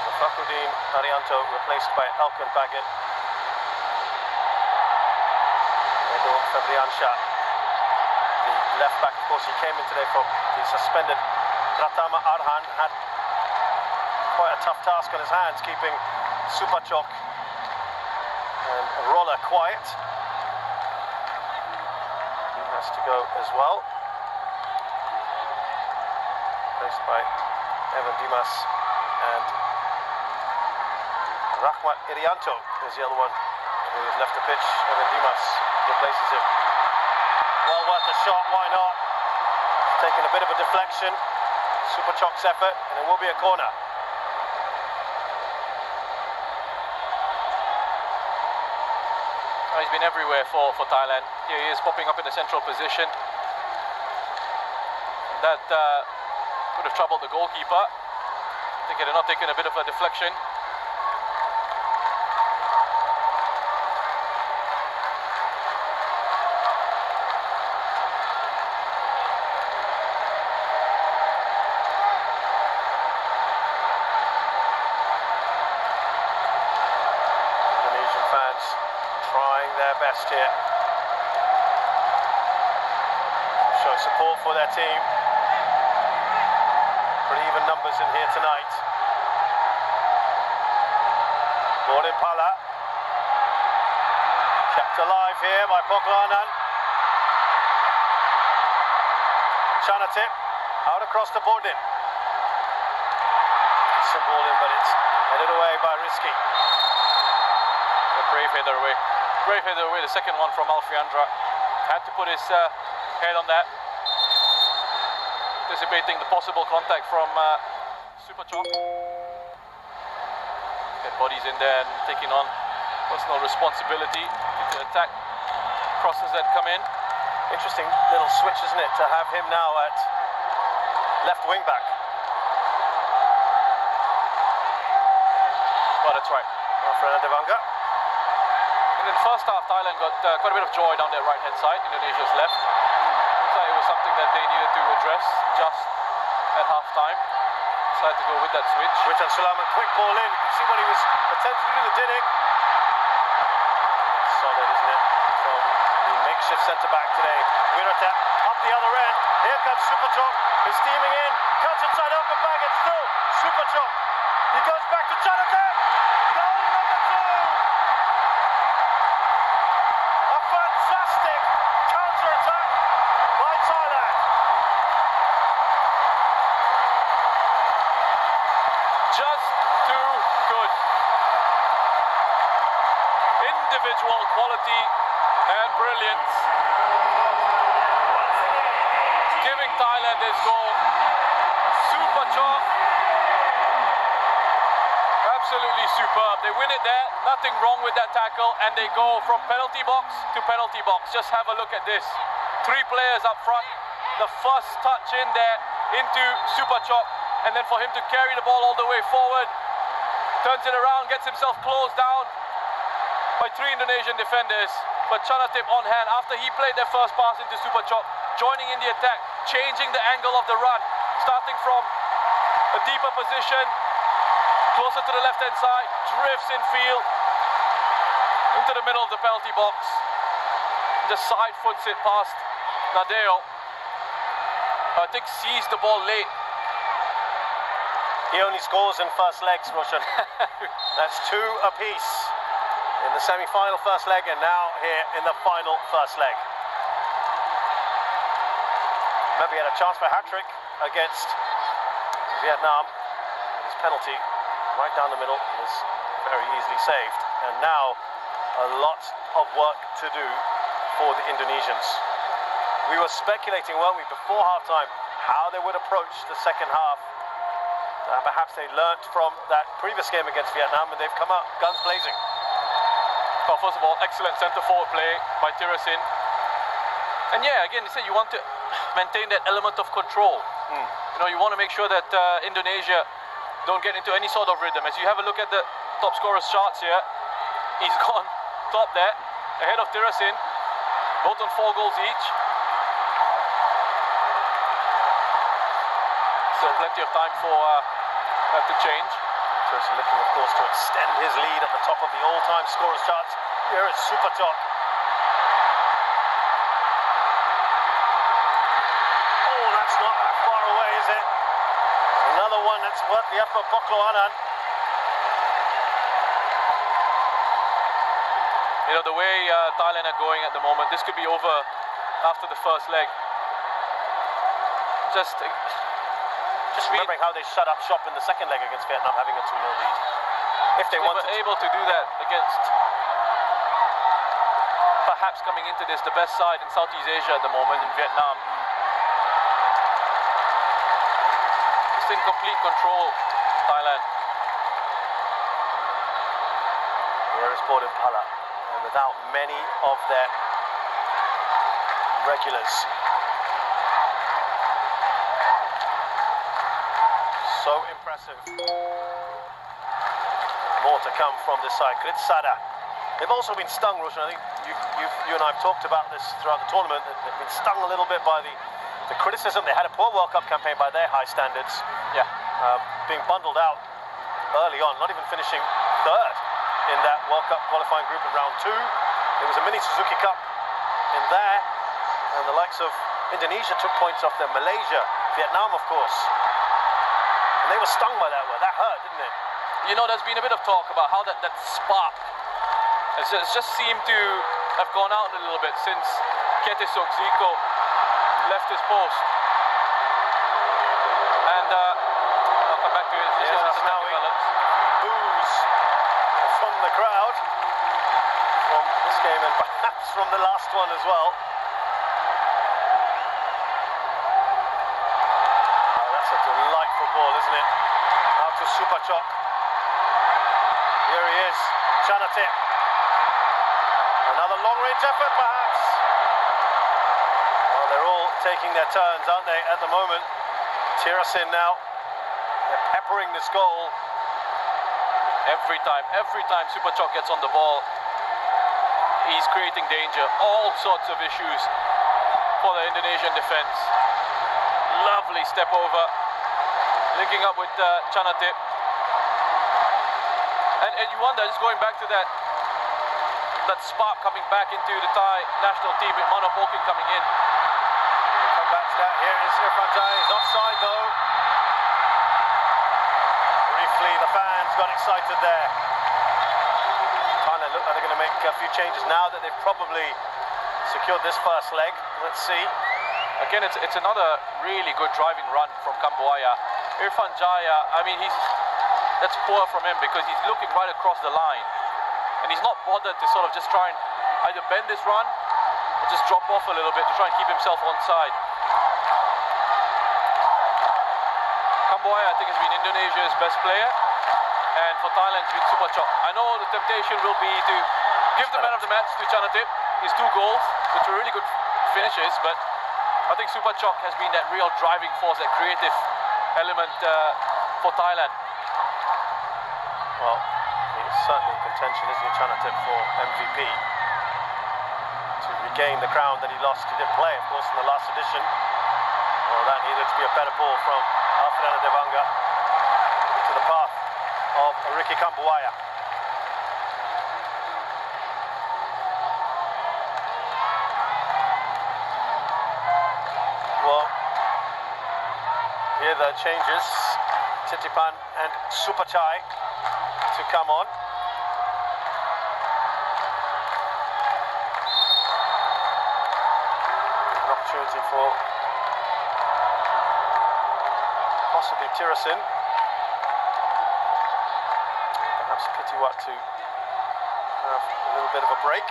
Speaker 1: So Fakhruddin Arianto replaced by Elkan Baggett. Fabriansha, the left back, of course, he came in today for the suspended Pratama Arhan, had quite a tough task on his hands, keeping Supachok and Roller quiet. He has to go as well. Replaced by Evan Dimas, and Rahmat Irianto is the other one who has left the pitch. Evan Dimas replaces him. Well worth a shot, why not? Taking a bit of a deflection. Supachok's effort, and it will be a corner.
Speaker 2: He's been everywhere for Thailand. Here he is popping up in a central position. That would have troubled the goalkeeper. I think it had not taken a bit of a deflection.
Speaker 1: Best here. Show support for their team. Pretty even numbers in here tonight. Gordon Pala. Kept alive here by Poklanan. Chanatip out across the board in. Some ball in, but it's headed away by Risky.
Speaker 2: A brave header away. Brave header away, the second one from Alfiandra. Had to put his head on that. Anticipating the possible contact from Supachok. Get bodies in there and taking on personal responsibility to attack crosses that come in.
Speaker 1: Interesting little switch, isn't it, to have him now at left wing back.
Speaker 2: Well, that's right.
Speaker 1: Fernand Devanga.
Speaker 2: In the first half, Thailand got quite a bit of joy down their right-hand side, Indonesia's left. Looks like it was something that they needed to address just at half-time. decided to go with that switch.
Speaker 1: Switch on Sulaiman, quick ball in. You can see what he was attempting to do, the Dinik. Solid, isn't it? From the makeshift centre-back today. Wirata up the other end. Here comes Superchok, who's steaming in. Cuts inside open bag, it's still Superchok. He goes back to Chanate. Goal number 2. A fantastic counter-attack by Thailand.
Speaker 2: Just too good. Individual quality and brilliance. Giving Thailand this goal. Superchok. Absolutely superb. They win it there. Nothing wrong with that tackle. And they go from penalty box to penalty box. Just have a look at this. 3 players up front. The first touch in there into Superchok. And then for him to carry the ball all the way forward. Turns it around, gets himself closed down by 3 Indonesian defenders. But Chanatip on hand after he played their first pass into Superchok, joining in the attack, changing the angle of the run, starting from a deeper position, closer to the left-hand side, drifts in field, into the middle of the penalty box, just side foots it past Nadeo. I think sees the ball late.
Speaker 1: He only scores in first legs, Roshan. That's 2 apiece in the semi-final first leg, and now here in the final first leg. Remember, he had a chance for a hat-trick against Vietnam. His penalty right down the middle was very easily saved. And now a lot of work to do for the Indonesians. We were speculating, weren't we, before halftime, how they would approach the second half. Perhaps they learnt from that previous game against Vietnam, and they've come out guns blazing.
Speaker 2: Well, first of all, excellent centre-forward play by Tirasin. And yeah, again, you said you want to maintain that element of control. You know, you want to make sure that Indonesia don't get into any sort of rhythm. As you have a look at the top scorer's charts here, he's gone top there, ahead of Tirasin, both on 4 goals each. Still plenty of time for that to change.
Speaker 1: Tirasin looking, of course, to extend his lead at the top of the all-time scorers charts. Here is Superchok. Oh, that's not that far away, is it? Another one that's worth the effort, Boklo Anan.
Speaker 2: You know, the way Thailand are going at the moment, this could be over after the first leg. Just
Speaker 1: remembering how they shut up shop in the second leg against Vietnam, having a 2-0 lead. If they wanted to.
Speaker 2: Able to do that against, perhaps coming into this, the best side in Southeast Asia at the moment, in Vietnam. Just in complete control, Thailand.
Speaker 1: Here is PIALA, and without many of their regulars. So impressive. More to come from this side. Kritsada. They've also been stung, Roshan. I think you and I have talked about this throughout the tournament. They've been stung a little bit by the criticism. They had a poor World Cup campaign by their high standards.
Speaker 2: Yeah.
Speaker 1: Being bundled out early on, not even finishing 3rd in that World Cup qualifying group in round 2. There was a mini Suzuki Cup in there, and the likes of Indonesia took points off them. Malaysia, Vietnam, of course. And they were stung by that one. That hurt, didn't it?
Speaker 2: You know, there's been a bit of talk about how that spark has just seemed to have gone out a little bit since Ketesok Zico left his post. And I'll come back to it.
Speaker 1: Now boos from the crowd from this game, and perhaps from the last one as well. Oh, that's a delightful ball, isn't it? Out to Superchok. Here he is, Chanatip. Another long-range effort, perhaps. Well, they're all taking their turns, aren't they, at the moment? Tirasin now. They're peppering this goal.
Speaker 2: Every time Superchok gets on the ball, he's creating danger. All sorts of issues for the Indonesian defense. Lovely step over. linking up with Chanatip. And you wonder, just going back to that spark coming back into the Thai national team with Manopokin coming in.
Speaker 1: We'll come back to that. Here is Irfan Jai. He's offside though. Briefly, the fans got excited there. Thailand look like they're going to make a few changes now that they've probably secured this first leg. Let's see.
Speaker 2: Again, it's another really good driving run from Kambuaya. Irfan Jaya, I mean, that's poor from him because he's looking right across the line. And he's not bothered to sort of just try and either bend his run or just drop off a little bit to try and keep himself onside. Kambuaya, I think, has been Indonesia's best player. And for Thailand, it's been Supachok. I know the temptation will be to give the man of the match to Chanatip. His 2 goals, which were really good finishes, but I think Supachok has been that real driving force, that creative element for Thailand.
Speaker 1: Well, he's certainly in contention, isn't he, Chanatip, for MVP. To regain the crown that he lost. He didn't play, of course, in the last edition. Well, that needed to be a better ball from Alfredo Devanga into the path of Ricky Kambuaya. Well, here the changes. Titipan and Supachai to come on. An opportunity for possibly Tirasin. Perhaps Pitiwat to have a little bit of a break.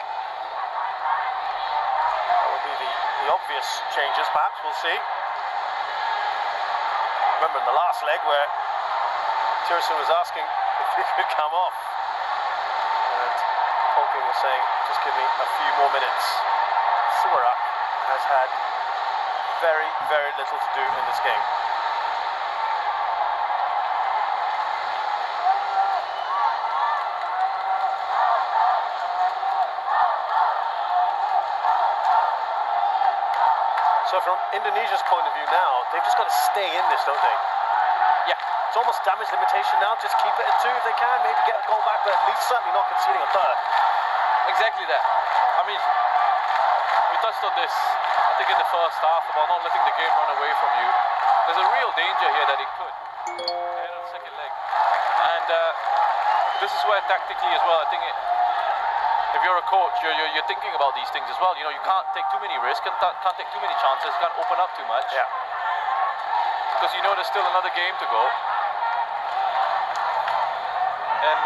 Speaker 1: That would be the obvious changes, perhaps, we'll see. Remember in the last leg where Tirasin was asking if he could come off. And Polking was saying, just give me a few more minutes. Suwarak has had very, very little to do in this game. So from Indonesia's point of view now, they've just got to stay in this, don't they?
Speaker 2: Yeah.
Speaker 1: It's almost damage limitation now, just keep it at 2 if they can, maybe get a goal back, but at least certainly not conceding a third.
Speaker 2: Exactly that. I mean, we touched on this, I think, in the first half, about not letting the game run away from you. There's a real danger here that it could, ahead of the second leg. And this is where tactically as well, I think if you're a coach, you're thinking about these things as well. You know, you can't take too many risks, can't take too many chances, can't open up too much.
Speaker 1: Yeah.
Speaker 2: Because you know there's still another game to go. And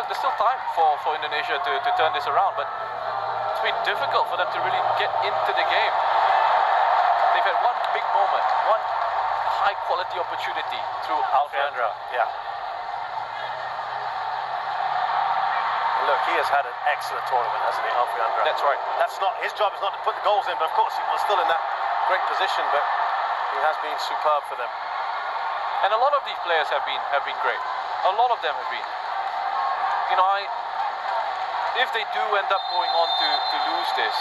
Speaker 2: look, there's still time for Indonesia to turn this around, but it's been difficult for them to really get into the game. They've had one big moment, one high quality opportunity through Alfreandra.
Speaker 1: Yeah. Look, he has had an excellent tournament, hasn't he, Alfreandra?
Speaker 2: That's right.
Speaker 1: That's not his job, is not to put the goals in, but of course he was still in that great position, but he has been superb for them.
Speaker 2: And a lot of these players have been great. A lot of them have been. You know, if they do end up going on to lose this,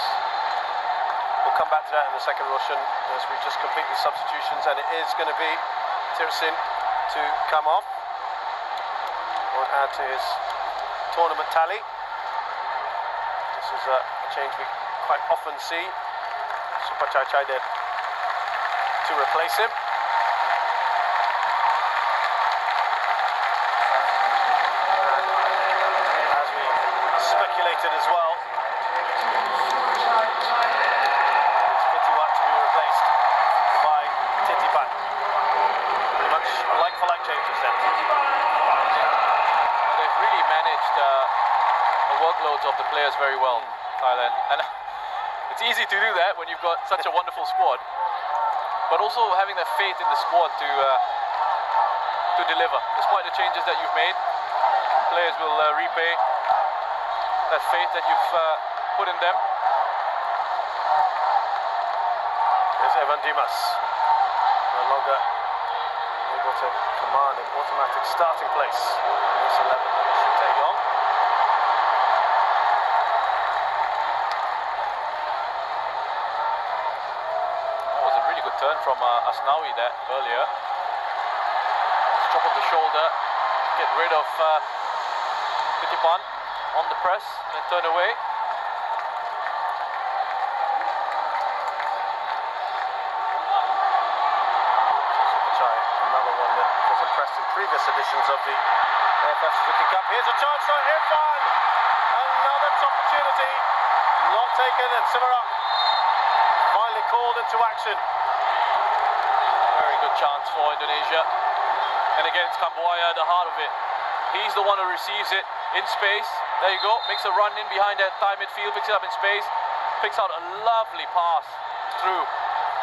Speaker 1: we'll come back to that in a second, Roshan, as we just complete the substitutions, and it is going to be Tirasin to come off. Won't add to his tournament tally. This is a change we quite often see. Supachai Chaided to replace him. And as we speculated as well, it's Pitiwat to be replaced by Titipan. Pretty much like-for-like changes then.
Speaker 2: they've really managed the workloads of the players very well, Thailand. And it's easy to do that when you've got such a wonderful squad. But also having that faith in the squad to deliver. Despite the changes that you've made, players will repay that faith that you've put in them.
Speaker 1: There's Evan Dimas, no longer able to command an automatic starting place in this 11 under Shin Tae-yong.
Speaker 2: That was a really good turn from Asnawi there earlier. top of the shoulder, get rid of Kutipan on the press and then turn away.
Speaker 1: Another one that was impressed in previous editions of the AFF Suzuki Cup. Here's a chance for Irfan. Another opportunity not taken, and Simara finally called into action.
Speaker 2: Very good chance for Indonesia. And again, it's Kambuaya at the heart of it. He's the one who receives it in space. There you go. Makes a run in behind that Thai midfield, picks it up in space, picks out a lovely pass through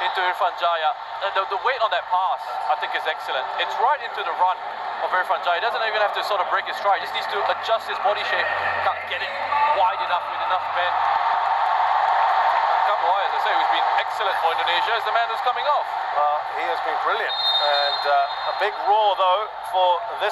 Speaker 2: into Irfan Jaya. The weight on that pass, I think, is excellent. It's right into the run of Irfan Jaya. He doesn't even have to sort of break his stride. He just needs to adjust his body shape. Can't get it wide enough with enough bend. Kambuaya, as I say, who's been excellent for Indonesia, is the man who's coming off.
Speaker 1: He has been brilliant. And a big roar, though, for this